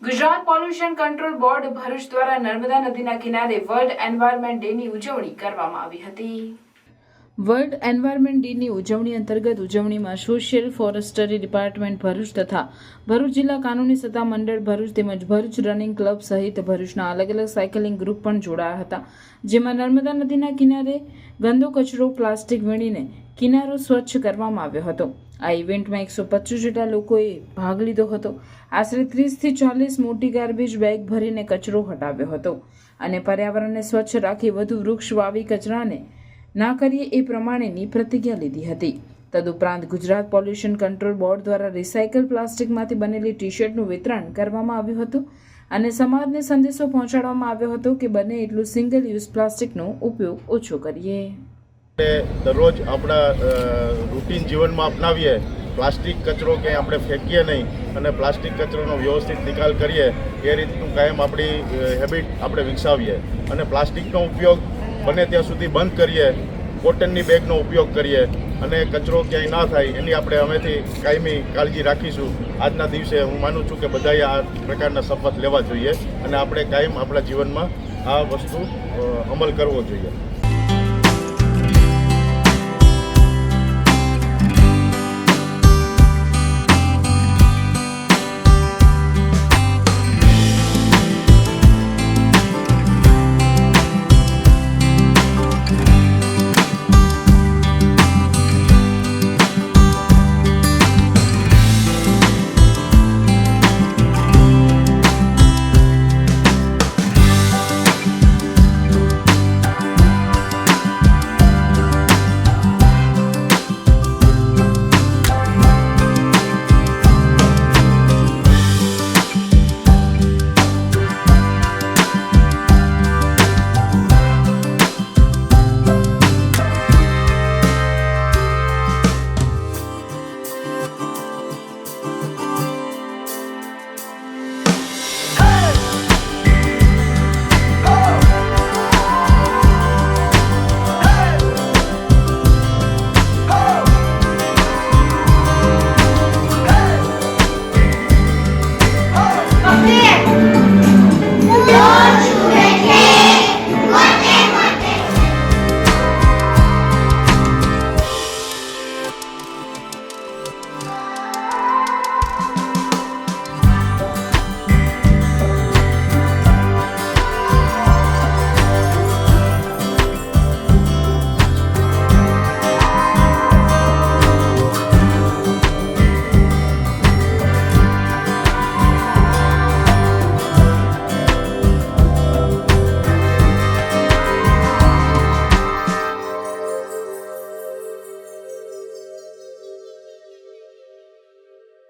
Gujarat pollution control board Bharuch દ્વારા નર્મદા નદીના કિનારે વર્લ્ડ એન્વાયરમેન્ટ ડેની ઉજવણી કરવામાં આવી હતી। વર્લ્ડ એન્વાયરમેન્ટ ડેની ઉજવણી અંતર્ગત ઉજવણીમાં સોશિયલ ફોરેસ્ટરી ડિપાર્ટમેન્ટ ભરૂચ તથા ભરૂચ જિલ્લા કાનૂની સત્તા મંડળ ભરૂચ તેમજ ભરૂચ રનિંગ ક્લબ સહિત ભરૂચના અલગ અલગ સાયકલિંગ ગ્રુપ પણ જોડાયા હતા, જેમાં નર્મદા નદીના કિનારે ગંદો કચરો પ્લાસ્ટિક વીણીને કિનારો સ્વચ્છ કરવામાં આવ્યો હતો। આ ઇવેન્ટમાં 125 જેટલા લોકોએ ભાગ લીધો હતો। આશરે 30 થી 40 મોટી ગાર્બેજ બેગ ભરીને કચરો હટાવ્યો હતો અને પર્યાવરણને સ્વચ્છ રાખી વધુ વૃક્ષ વાવી કચરાને ના કરીએ એ પ્રમાણેની પ્રતિજ્ઞા લીધી હતી। તદુપરાંત ગુજરાત પોલ્યુશન કંટ્રોલ બોર્ડ દ્વારા રિસાયકલ પ્લાસ્ટિકમાંથી બનેલી ટી શર્ટનું વિતરણ કરવામાં આવ્યું હતું અને સમાજને સંદેશો પહોંચાડવામાં આવ્યો હતો કે બને એટલું સિંગલ યુઝ પ્લાસ્ટિકનો ઉપયોગ ઓછો કરીએ। દરરોજ આપણા રૂટીન જીવનમાં અપનાવીએ, પ્લાસ્ટિક કચરો ક્યાંય આપણે ફેંકીએ નહીં અને પ્લાસ્ટિક કચરોનો વ્યવસ્થિત નિકાલ કરીએ, એ રીતનું કાયમ આપણી હેબિટ આપણે વિકસાવીએ અને પ્લાસ્ટિકનો ઉપયોગ બને ત્યાં સુધી બંધ કરીએ, કોટનની બેગનો ઉપયોગ કરીએ અને કચરો ક્યાંય ના થાય એની આપણે હવેથી કાયમી કાળજી રાખીશું। આજના દિવસે હું માનું છું કે બધાએ આ પ્રકારના શપથ લેવા જોઈએ અને આપણે કાયમ આપણા જીવનમાં આ વસ્તુ અમલ કરવો જોઈએ।